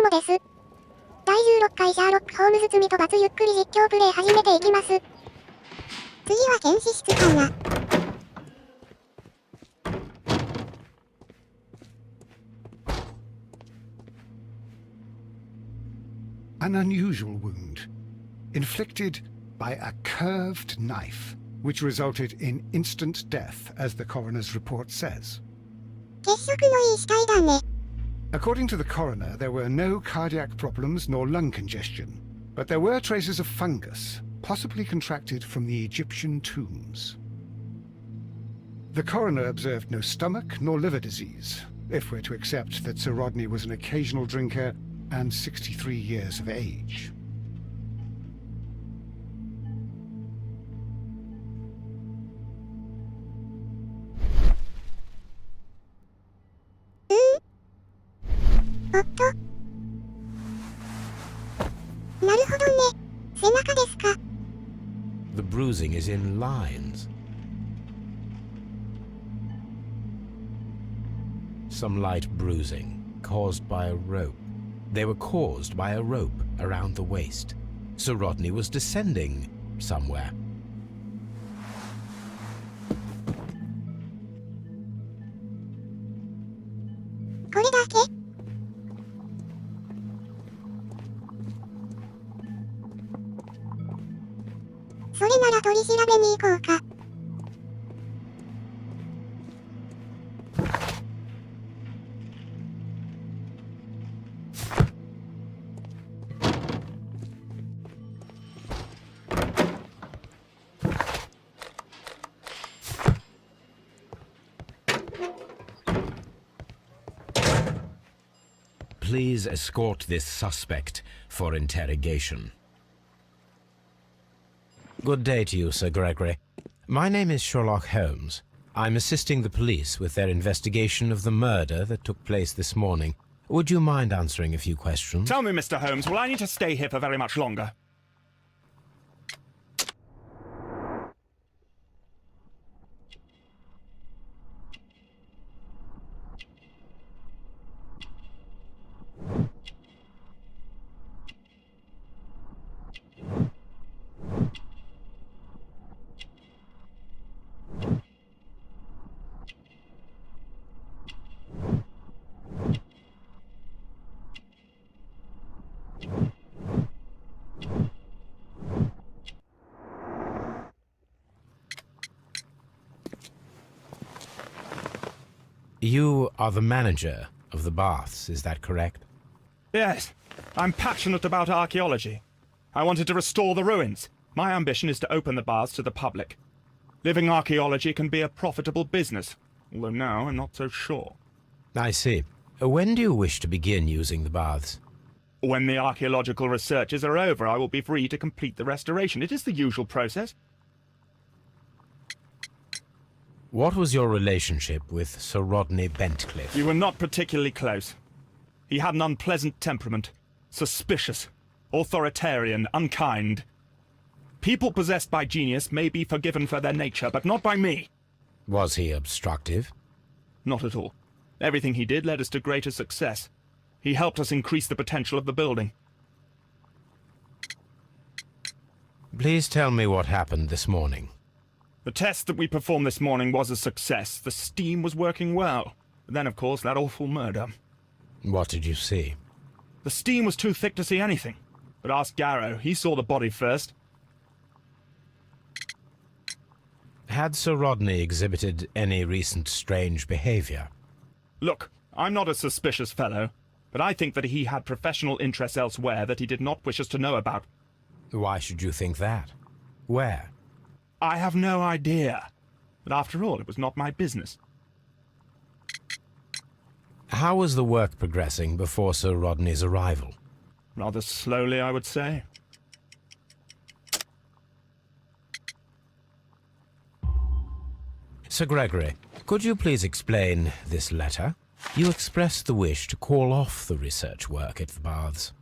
もです。第16回シャーロック・ホームズ罪と罰ゆっくり実況プレイ始めていきます。次は検視室かな。An unusual wound, inflicted by a curved knife, which resulted in instant death, as the coroner's report says. 血色のいい死体だね。 According to the coroner, there were no cardiac problems nor lung congestion, but there were traces of fungus, possibly contracted from the Egyptian tombs. The coroner observed no stomach nor liver disease, if we're to accept that Sir Rodney was an occasional drinker and 63 years of age. The bruising is in lines. Some light bruising, caused by a rope. They were caused by a rope around the waist. Sir Rodney was descending somewhere. Please escort this suspect for interrogation. Good day to you, Sir Gregory. My name is Sherlock Holmes. I'm assisting the police with their investigation of the murder that took place this morning. Would you mind answering a few questions? Tell me, Mr. Holmes, will I need to stay here for very much longer? You are the manager of the baths, is that correct? Yes. I'm passionate about archaeology. I wanted to restore the ruins. My ambition is to open the baths to the public. Living archaeology can be a profitable business, although now I'm not so sure. I see. When do you wish to begin using the baths? When the archaeological researches are over, I will be free to complete the restoration. It is the usual process. What was your relationship with Sir Rodney Bentcliffe? We were not particularly close. He had an unpleasant temperament. Suspicious, authoritarian, unkind. People possessed by genius may be forgiven for their nature, but not by me. Was he obstructive? Not at all. Everything he did led us to greater success. He helped us increase the potential of the building. Please tell me what happened this morning. The test that we performed this morning was a success. The steam was working well. But then, of course, that awful murder. What did you see? The steam was too thick to see anything. But ask Garrow. He saw the body first. Had Sir Rodney exhibited any recent strange behavior? Look, I'm not a suspicious fellow, but I think that he had professional interests elsewhere that he did not wish us to know about. Why should you think that? Where? I have no idea. But after all, it was not my business. How was the work progressing before Sir Rodney's arrival? Rather slowly, I would say. Sir Gregory, could you please explain this letter? You expressed the wish to call off the research work at the baths.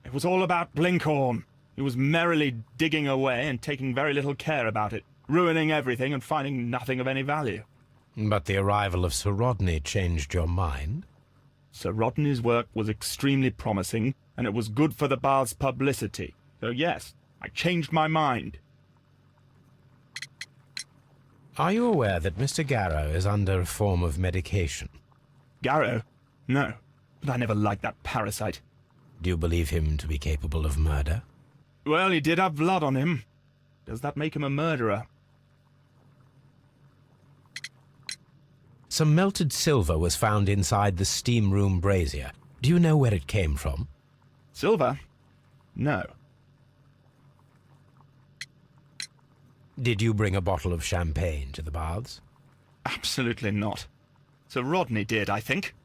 It was all about Blinkhorn. He was merrily digging away and taking very little care about it, ruining everything and finding nothing of any value. But the arrival of Sir Rodney changed your mind? Sir Rodney's work was extremely promising, and it was good for the Bath's publicity. So yes, I changed my mind. Are you aware that Mr. Garrow is under a form of medication? Garrow? No, but I never liked that parasite. Do you believe him to be capable of murder? Well, he did have blood on him. Does that make him a murderer? Some melted silver was found inside the steam room brazier. Do you know where it came from? Silver? No. Did you bring a bottle of champagne to the baths? Absolutely not. Sir Rodney did, I think.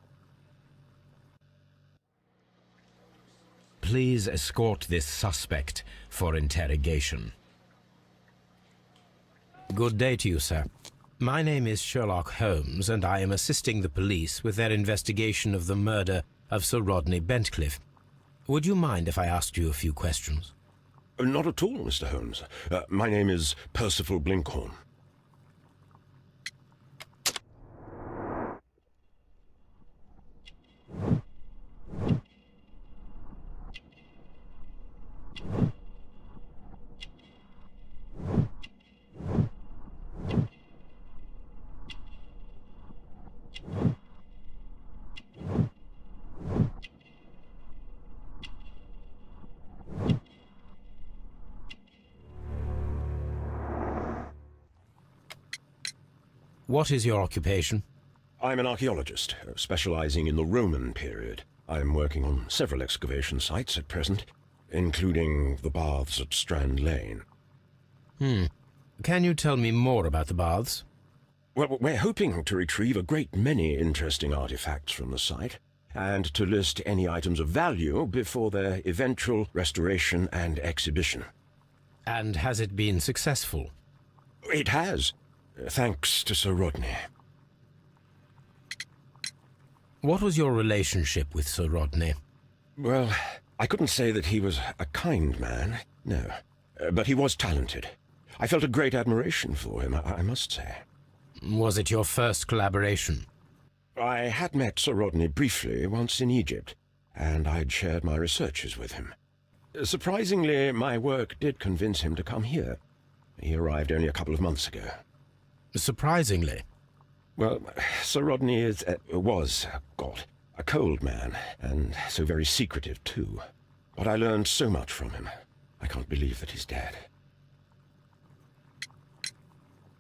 Please escort this suspect for interrogation. Good day to you, sir. My name is Sherlock Holmes, and I am assisting the police with their investigation of the murder of Sir Rodney Bentcliffe. Would you mind if I asked you a few questions? Not at all, Mr. Holmes. My name is Percival Blinkhorn. What is your occupation? I'm an archaeologist, specializing in the Roman period. I'm working on several excavation sites at present, including the baths at Strand Lane. Can you tell me more about the baths? Well, we're hoping to retrieve a great many interesting artifacts from the site, and to list any items of value before their eventual restoration and exhibition. And has it been successful? It has, thanks to Sir Rodney. What was your relationship with Sir Rodney? Well, I couldn't say that he was a kind man, no. But he was talented. I felt a great admiration for him, I must say. Was it your first collaboration? I had met Sir Rodney briefly once in Egypt, and I'd shared my researches with him. Surprisingly, my work did convince him to come here. He arrived only a couple of months ago. Surprisingly? Well, Sir Rodney was a cold man, and so very secretive too. But I learned so much from him. I can't believe that he's dead.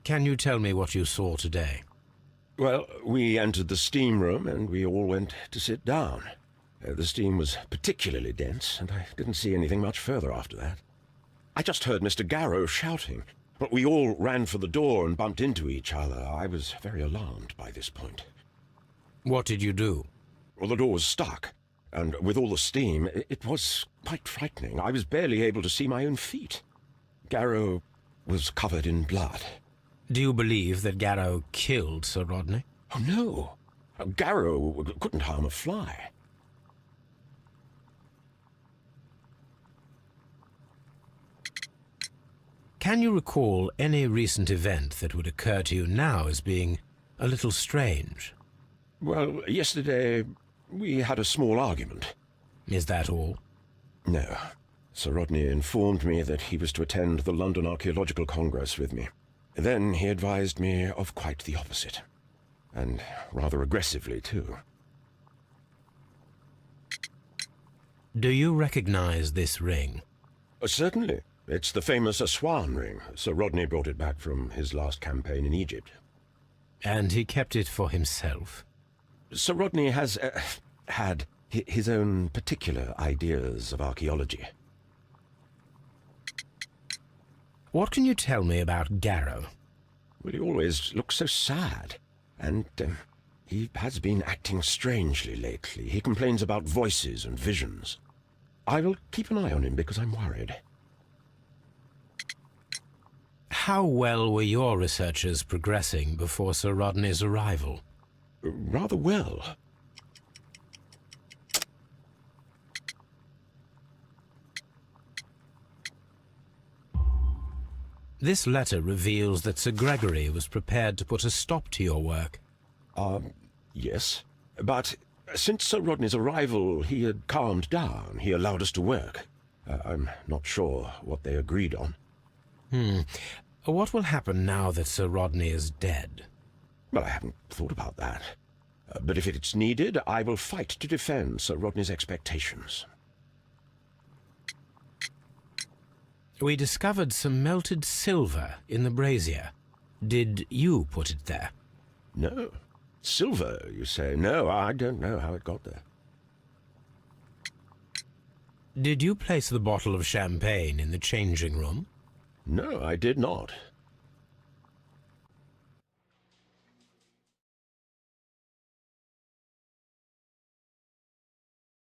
Can you tell me what you saw today? Well, we entered the steam room and we all went to sit down. The steam was particularly dense, and I didn't see anything much further after that. I just heard Mr. Garrow shouting, but we all ran for the door and bumped into each other. I was very alarmed by this point. What did you do? Well, the door was stuck, and with all the steam, it was quite frightening. I was barely able to see my own feet. Garrow was covered in blood. Do you believe that Garrow killed Sir Rodney? Oh, no. Garrow couldn't harm a fly. Can you recall any recent event that would occur to you now as being a little strange? Well, yesterday we had a small argument. Is that all? No. Sir Rodney informed me that he was to attend the London Archaeological Congress with me. Then he advised me of quite the opposite. And rather aggressively, too. Do you recognize this ring? Certainly. It's the famous Aswan ring. Sir Rodney brought it back from his last campaign in Egypt. And he kept it for himself? Sir Rodney has had his own particular ideas of archaeology. What can you tell me about Garrow? Well, he always looks so sad. And he has been acting strangely lately. He complains about voices and visions. I will keep an eye on him because I'm worried. How well were your researchers progressing before Sir Rodney's arrival? Rather well. This letter reveals that Sir Gregory was prepared to put a stop to your work. Yes. But Since Sir Rodney's arrival, he had calmed down. He allowed us to work. I'm not sure what they agreed on. What will happen now that Sir Rodney is dead? Well, I haven't thought about that. But if it's needed, I will fight to defend Sir Rodney's expectations. We discovered some melted silver in the brazier. Did you put it there? No. Silver, you say? No, I don't know how it got there. Did you place the bottle of champagne in the changing room? No, I did not.